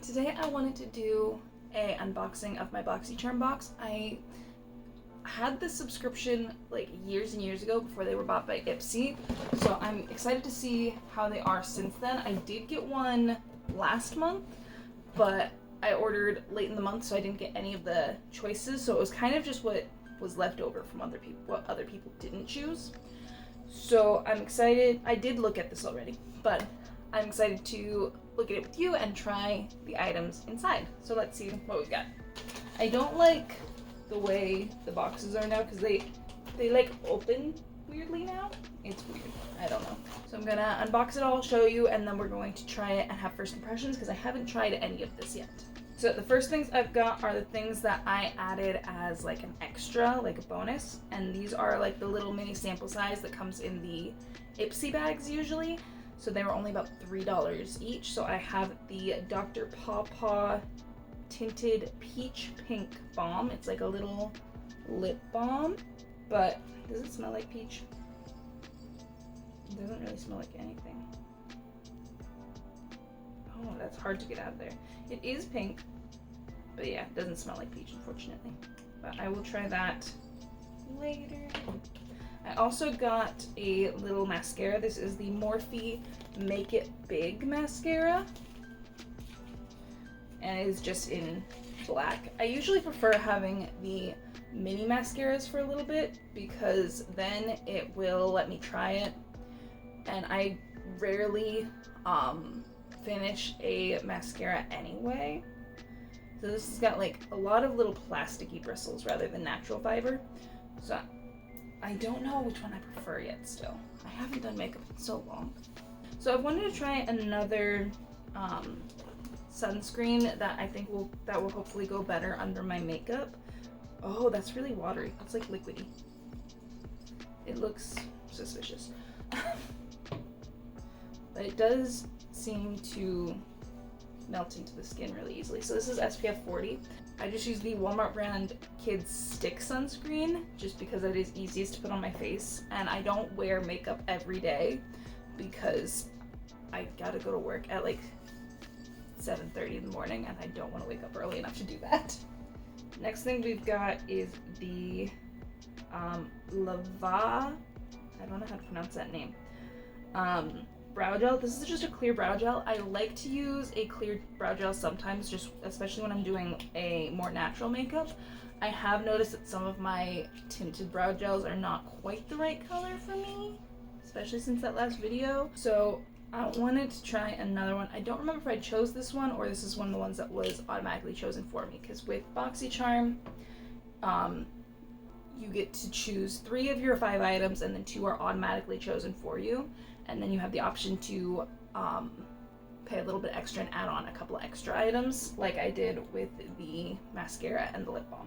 Today I wanted to do a unboxing of my Boxycharm box. I had this subscription like years and years ago before they were bought by Ipsy, so I'm excited to see how they are since then. I did get one last month, but I ordered late in the month, so I didn't get any of the choices, so it was kind of just what was left over from other people, what other people didn't choose. So I'm excited. I did look at this already, but I'm excited to look at it with you and try the items inside. So let's see what we've got. I don't like the way the boxes are now because they like open weirdly now. It's weird. I don't know. So I'm gonna unbox it all, show you, and then we're going to try it and have first impressions because I haven't tried any of this yet. So the first things I've got are the things that I added as like an extra, like a bonus, and these are like the little mini sample size that comes in the Ipsy bags usually. So they were only about $3 each. So I have the Dr. Pawpaw Tinted Peach Pink Balm. It's like a little lip balm, but does it smell like peach? It doesn't really smell like anything. Oh, that's hard to get out of there. It is pink, but yeah, it doesn't smell like peach, unfortunately. But I will try that later. I also got a little mascara. This is the Morphe Make It Big mascara, and it is just in black. I usually prefer having the mini mascaras for a little bit because then it will let me try it, and I rarely finish a mascara anyway. So this has got like a lot of little plasticky bristles rather than natural fiber. So I don't know which one I prefer yet still. I haven't done makeup in so long. So I wanted to try another sunscreen that I think will hopefully go better under my makeup. Oh, that's really watery. It's like liquidy. It looks suspicious. But it does seem to melt into the skin really easily. So this is SPF 40. I just use the Walmart brand Kids Stick Sunscreen just because it is easiest to put on my face, and I don't wear makeup every day because I gotta go to work at like 7:30 in the morning and I don't want to wake up early enough to do that. Next thing we've got is the Lava, I don't know how to pronounce that name, brow gel. This is just a clear brow gel. I like to use a clear brow gel sometimes, just especially when I'm doing a more natural makeup. I have noticed that some of my tinted brow gels are not quite the right color for me, especially since that last video. So I wanted to try another one. I don't remember if I chose this one or this is one of the ones that was automatically chosen for me, because with Boxycharm, you get to choose 3 of your 5 items and then 2 are automatically chosen for you. And then you have the option to pay a little bit extra and add on a couple of extra items, like I did with the mascara and the lip balm.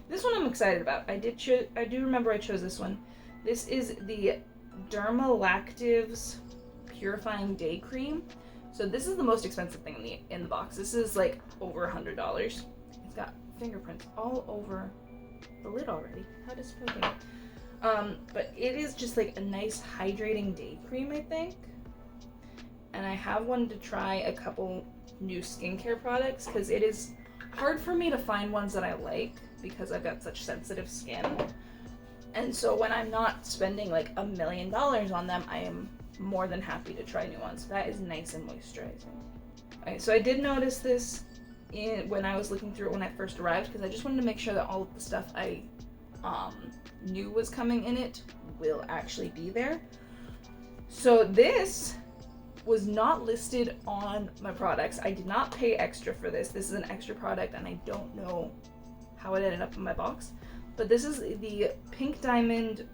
This one I'm excited about. I do remember I chose this one. This is the Dermalactives Purifying Day Cream. So this is the most expensive thing in the box. This is like over $100. It's got fingerprints all over the lid already. How disappointing. But it is just like a nice hydrating day cream, I think. And I have wanted to try a couple new skincare products because it is hard for me to find ones that I like because I've got such sensitive skin. And so when I'm not spending like $1 million on them, I am more than happy to try new ones. That is nice and moisturizing. Okay, so I did notice this when I was looking through it when I first arrived because I just wanted to make sure that all of the stuff I knew was coming in it will actually be there. So this was not listed on my products. I did not pay extra for this. This is an extra product and I don't know how it ended up in my box. But this is the Pink Diamond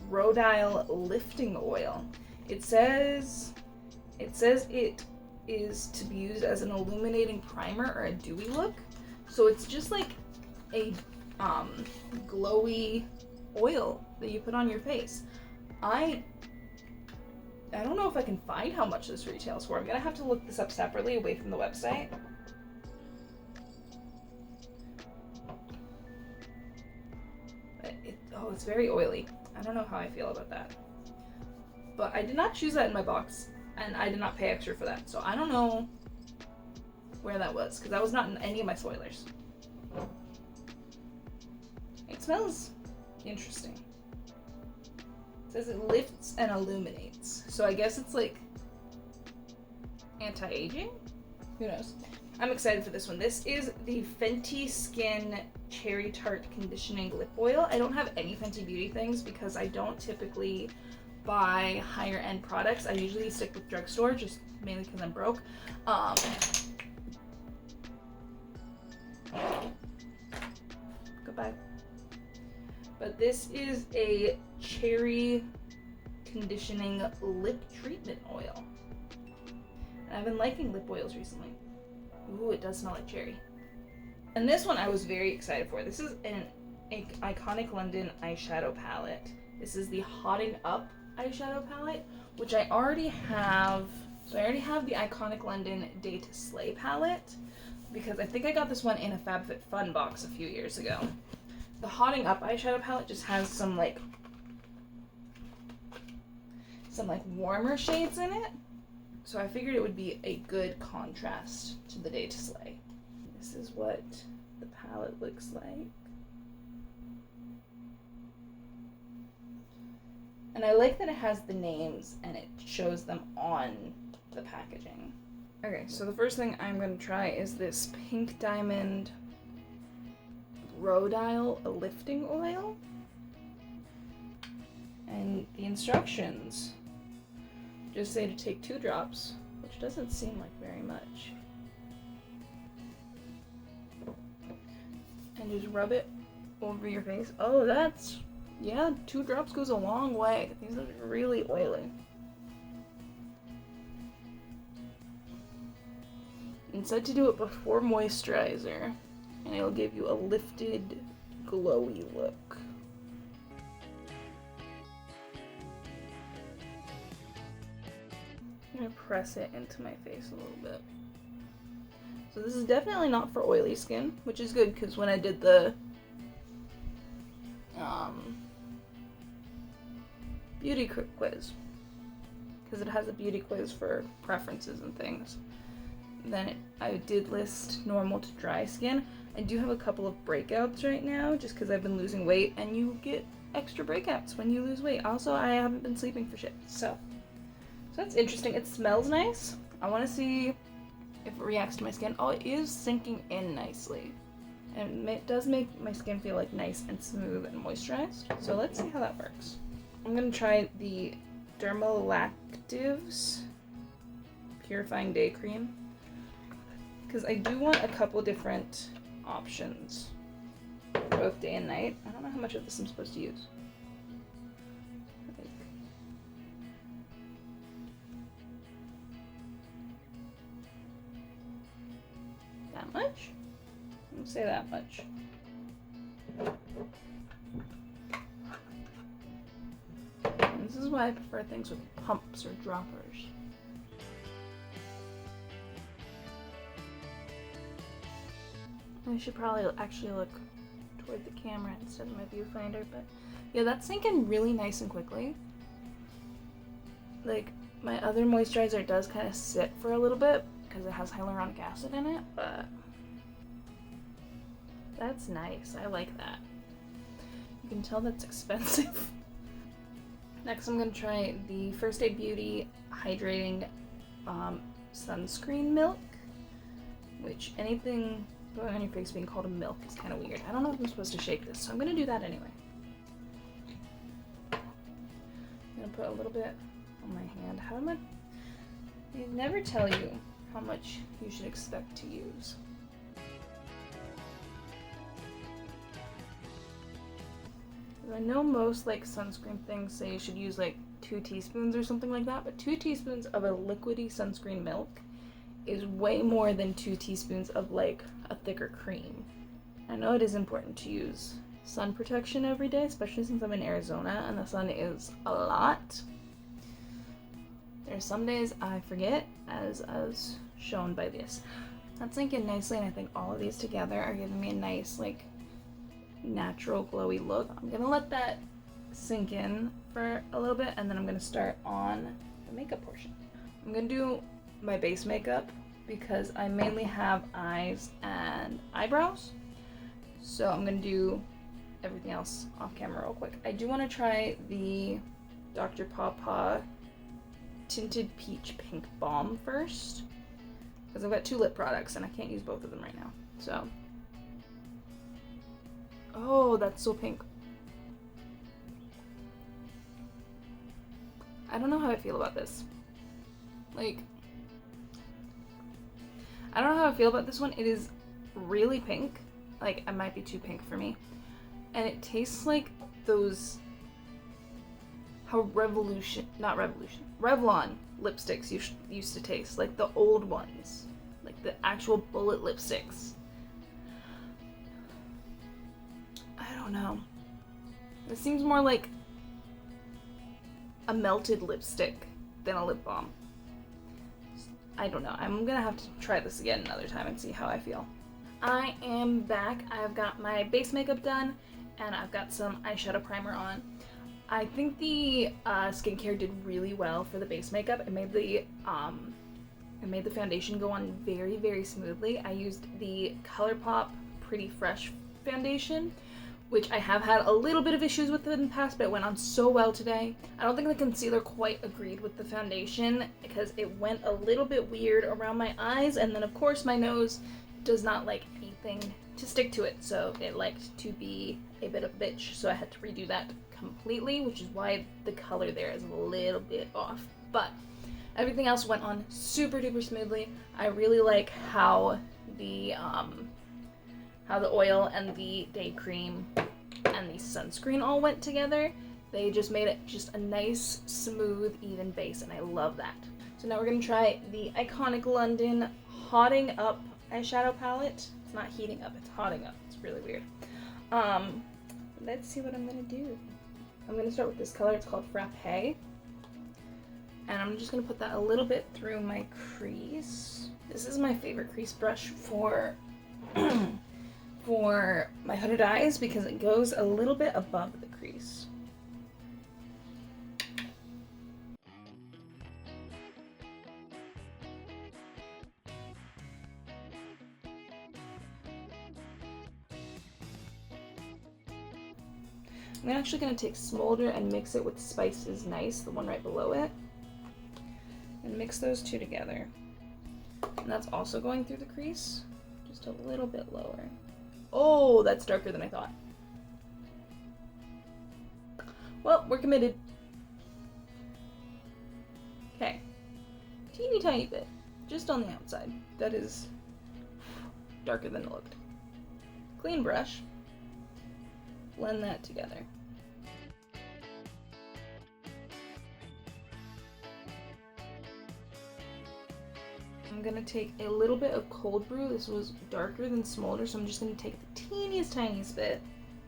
Rhodile Lifting Oil. It says it is to be used as an illuminating primer or a dewy look. So it's just like a glowy oil that you put on your face. I don't know if I can find how much this retails for. I'm gonna have to look this up separately away from the website. But it's very oily. I don't know how I feel about that. But I did not choose that in my box, and I did not pay extra for that. So I don't know where that was, because that was not in any of my spoilers. It smells interesting. It says it lifts and illuminates. So I guess it's like anti-aging? Who knows? I'm excited for this one. This is the Fenty Skin Cherry Tart Conditioning Lip Oil. I don't have any Fenty Beauty things because I don't typically buy higher end products. I usually stick with drugstore, just mainly because I'm broke. Goodbye. But this is a cherry conditioning lip treatment oil. And I've been liking lip oils recently. Ooh, it does smell like cherry. And this one I was very excited for. This is an Iconic London eyeshadow palette. This is the Hotting Up eyeshadow palette, which I already have. So I already have the Iconic London Day to Slay palette, because I think I got this one in a FabFitFun box a few years ago. The Hotting Up eyeshadow palette just has some warmer shades in it. So I figured it would be a good contrast to the Day to Slay. This is what the palette looks like. And I like that it has the names and it shows them on the packaging. Okay, so the first thing I'm going to try is this Pink Diamond Rhodile Lifting Oil. And the instructions just say to take 2 drops, which doesn't seem like very much. And just rub it over your face. Oh, yeah, 2 drops goes a long way. These are really oily. It said to do it before moisturizer, and it'll give you a lifted, glowy look. I'm gonna press it into my face a little bit. So this is definitely not for oily skin, which is good because when I did the beauty quiz, because it has a beauty quiz for preferences and things, then I did list normal to dry skin. I do have a couple of breakouts right now just because I've been losing weight, and you get extra breakouts when you lose weight. Also, I haven't been sleeping for shit, so that's interesting. It smells nice. I want to see if it reacts to my skin. Oh, it is sinking in nicely, and it does make my skin feel like nice and smooth and moisturized. So let's see how that works. I'm gonna try the Dermalactives Purifying Day Cream, because I do want a couple different options, both day and night. I don't know how much of this I'm supposed to use. That much? I'm gonna say that much. And this is why I prefer things with pumps or droppers. I should probably actually look toward the camera instead of my viewfinder, but yeah, that's sinking really nice and quickly. Like, my other moisturizer does kind of sit for a little bit because it has hyaluronic acid in it, but that's nice. I like that. You can tell that's expensive. Next, I'm going to try the First Aid Beauty Hydrating Sunscreen Milk, which anything going on your face being called a milk is kind of weird. I don't know if I'm supposed to shake this, so I'm going to do that anyway. I'm going to put a little bit on my hand. How much? They never tell you how much you should expect to use. I know most like sunscreen things say you should use like 2 teaspoons or something like that, but 2 teaspoons of a liquidy sunscreen milk is way more than 2 teaspoons of like a thicker cream. I know it is important to use sun protection every day, especially since I'm in Arizona and the sun is a lot. There are some days I forget, as shown by this. That's sinking nicely, and I think all of these together are giving me a nice like natural glowy look. I'm gonna let that sink in for a little bit, and then I'm gonna start on the makeup portion. I'm gonna do my base makeup because I mainly have eyes and eyebrows. So I'm gonna do everything else off camera real quick. I do want to try the Dr. Pawpaw Tinted Peach Pink Balm first, because I've got 2 lip products and I can't use both of them right now. So, oh, that's so pink. I don't know how I feel about this. Like, I don't know how I feel about this one. It is really pink. Like, it might be too pink for me. And it tastes like those, how Revlon lipsticks used to taste. Like the old ones. Like the actual bullet lipsticks. I don't know. It seems more like a melted lipstick than a lip balm. I don't know. I'm gonna have to try this again another time and see how I feel. I am back. I've got my base makeup done and I've got some eyeshadow primer on. I think the skincare did really well for the base makeup. It made the foundation go on very, very smoothly. I used the ColourPop Pretty Fresh foundation, which I have had a little bit of issues with in the past, but it went on so well today. I don't think the concealer quite agreed with the foundation because it went a little bit weird around my eyes, and then of course my nose does not like anything to stick to it, so it liked to be a bit of a bitch, so I had to redo that completely, which is why the color there is a little bit off. But everything else went on super duper smoothly. I really like how the oil and the day cream and the sunscreen all went together. They just made it just a nice, smooth, even base, and I love that. So now we're gonna try the Iconic London Hotting Up eyeshadow palette. It's not heating up, it's hotting up. It's really weird. Let's see what I'm gonna do. I'm gonna start with this color. It's called Frappe. And I'm just gonna put that a little bit through my crease. This is my favorite crease brush for for my hooded eyes because it goes a little bit above the crease. I'm actually going to take Smolder and mix it with Spice is Nice, the one right below it, and mix those two together. And that's also going through the crease, just a little bit lower. Oh, that's darker than I thought. Well, we're committed. Okay, teeny tiny bit, just on the outside. That is darker than it looked. Clean brush. Blend that together. I'm gonna take a little bit of Cold Brew. This was darker than Smolder, so I'm just gonna take the teeniest, tiniest bit,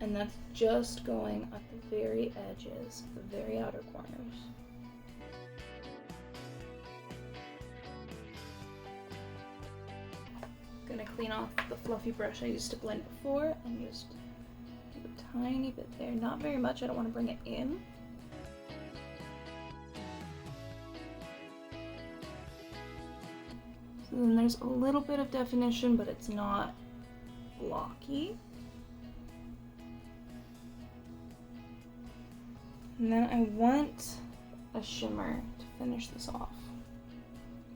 and that's just going at the very edges, the very outer corners. Gonna clean off the fluffy brush I used to blend before and just a tiny bit there, not very much, I don't want to bring it in. So then there's a little bit of definition, but it's not blocky. And then I want a shimmer to finish this off.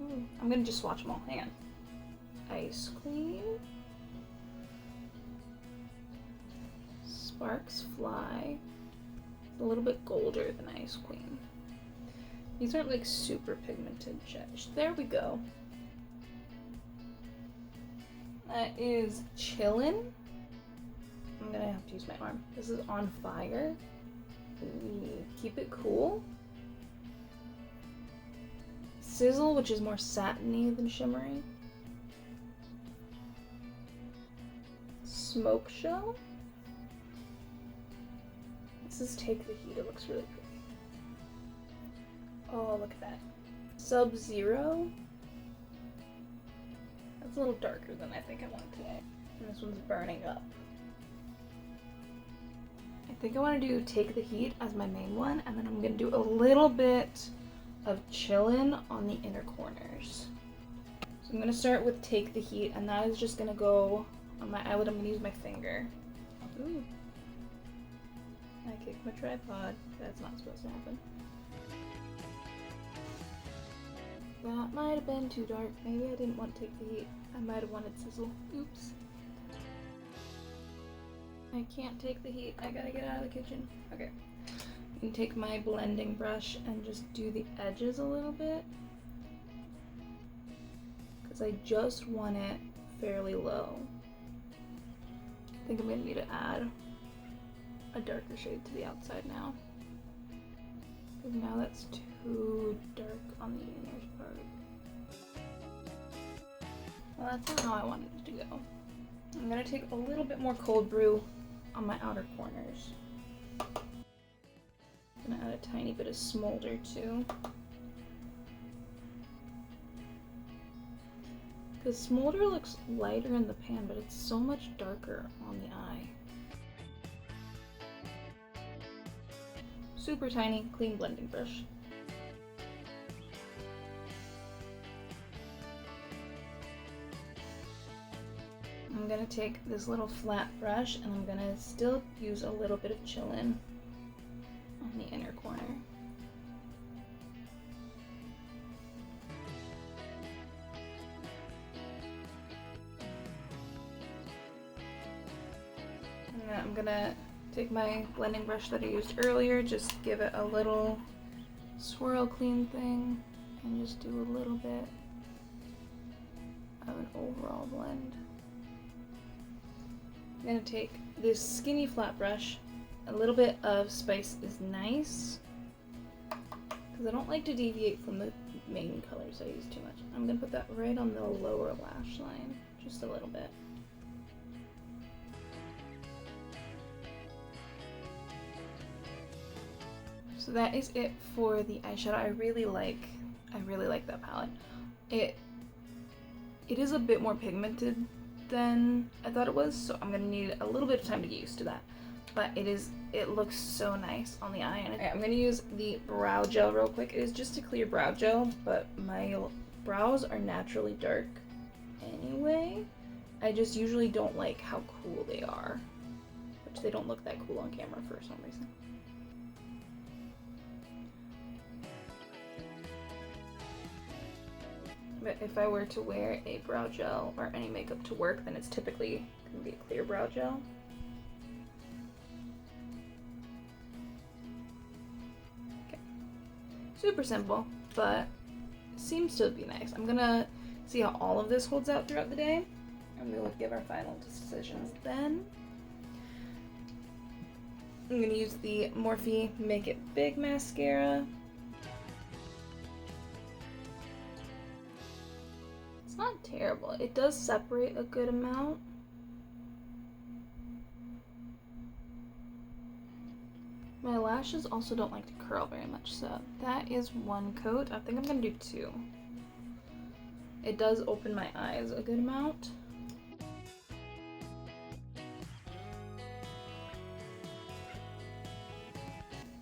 Ooh, I'm gonna just swatch them all, hang on. Ice Cream. Sparks Fly. It's a little bit golder than Ice Queen. These aren't like super pigmented yet. There we go. That is Chillin'. I'm gonna have to use my arm. This is On Fire. Ooh, Keep It Cool. Sizzle, which is more satiny than shimmery. Smoke Show. This is Take the Heat. It looks really pretty. Oh, look at that. Sub-Zero. That's a little darker than I think I want today. And this one's Burning Up. I think I want to do Take the Heat as my main one, and then I'm going to do a little bit of Chillin' on the inner corners. So I'm gonna start with Take the Heat, and that is just gonna go on my eyelid. I'm gonna use my finger. Ooh. I kicked my tripod. That's not supposed to happen. That might have been too dark. Maybe I didn't want to take the heat. I might have wanted sizzle. Oops. I can't take the heat. I gotta get out of the kitchen. Okay. I can take my blending brush and just do the edges a little bit. Because I just want it fairly low. I think I'm gonna need to add a darker shade to the outside now. Because now that's too dark on the inner part. Well, that's not how I wanted it to go. I'm gonna take a little bit more cold brew on my outer corners. I'm gonna add a tiny bit of smolder too. Because smolder looks lighter in the pan, but it's so much darker on the eye. Super tiny, clean blending brush. I'm gonna take this little flat brush and I'm gonna still use a little bit of chill-in on the inner corner. And then I'm gonna take my blending brush that I used earlier, just give it a little swirl clean thing, and just do a little bit of an overall blend. I'm gonna take this skinny flat brush. A little bit of Spice is nice, because I don't like to deviate from the main colors I use too much. I'm gonna put that right on the lower lash line, just a little bit. So that is it for the eyeshadow. I really like that palette. It is a bit more pigmented than I thought it was, so I'm gonna need a little bit of time to get used to that. But it looks so nice on the eye. And I'm gonna use the brow gel real quick. It is just a clear brow gel, but my brows are naturally dark anyway. I just usually don't like how cool they are, which they don't look that cool on camera for some reason. But if I were to wear a brow gel or any makeup to work, then it's typically going to be a clear brow gel. Okay. Super simple, but seems to be nice. I'm going to see how all of this holds out throughout the day, and we will give our final decisions then. I'm going to use the Morphe Make It Big mascara. It's not terrible. It does separate a good amount. My lashes also don't like to curl very much, so that is one coat. I think I'm gonna do two. It does open my eyes a good amount.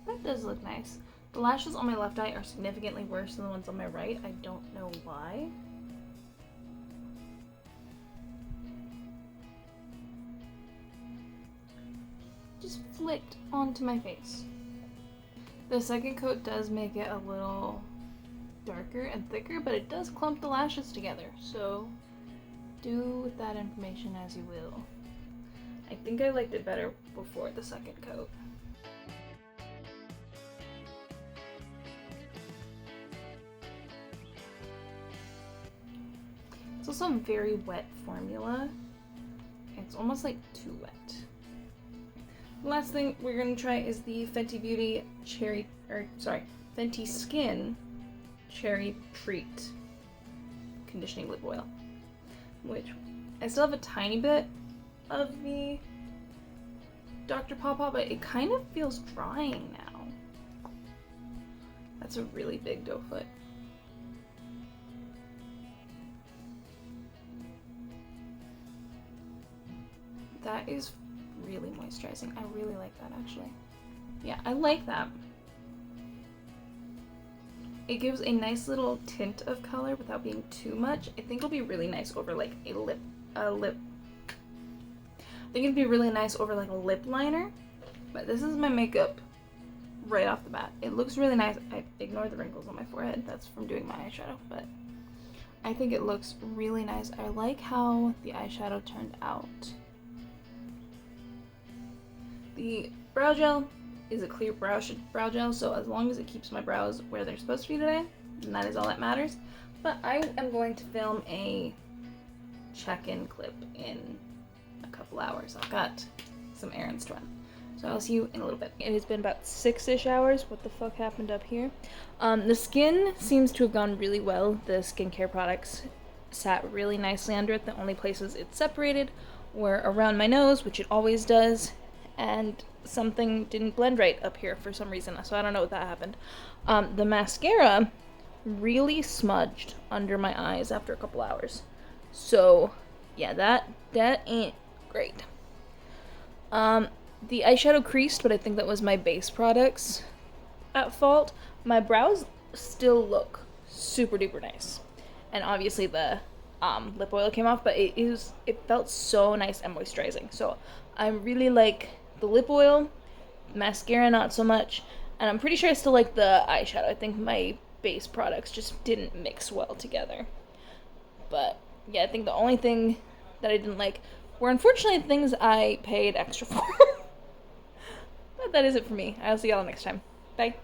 That does look nice. The lashes on my left eye are significantly worse than the ones on my right. I don't know why. Just flicked onto my face. The second coat does make it a little darker and thicker, but it does clump the lashes together, so do with that information as you will. I think I liked it better before the second coat. It's also a very wet formula. It's almost like too wet. The last thing we're going to try is the Fenty Skin Cherry Treat Conditioning Lip Oil, which I still have a tiny bit of the Dr. Pawpaw, but it kind of feels drying now. That's a really big doe foot. That is really moisturizing. I really like that, actually. Yeah, I like that. It gives a nice little tint of color without being too much. I think it'll be really nice over like a lip. I think it'd be really nice over like a lip liner. But this is my makeup right off the bat. It looks really nice. I ignored the wrinkles on my forehead. That's from doing my eyeshadow, but I think it looks really nice. I like how the eyeshadow turned out. The brow gel is a clear brow gel, so as long as it keeps my brows where they're supposed to be today, then that is all that matters. But I am going to film a check-in clip in a couple hours. I've got some errands to run. So I'll see you in a little bit. It has been about 6-ish hours. What the fuck happened up here? The skin seems to have gone really well. The skincare products sat really nicely under it. The only places it separated were around my nose, which it always does, and something didn't blend right up here for some reason, so I don't know what that happened. The mascara really smudged under my eyes after a couple hours. So, yeah, that ain't great. The eyeshadow creased, but I think that was my base products at fault. My brows still look super duper nice. And obviously the lip oil came off, but it felt so nice and moisturizing. So I really like the lip oil, mascara not so much, and I'm pretty sure I still like the eyeshadow. I think my base products just didn't mix well together. But yeah, I think the only thing that I didn't like were unfortunately things I paid extra for. But that is it for me. I'll see y'all next time. Bye.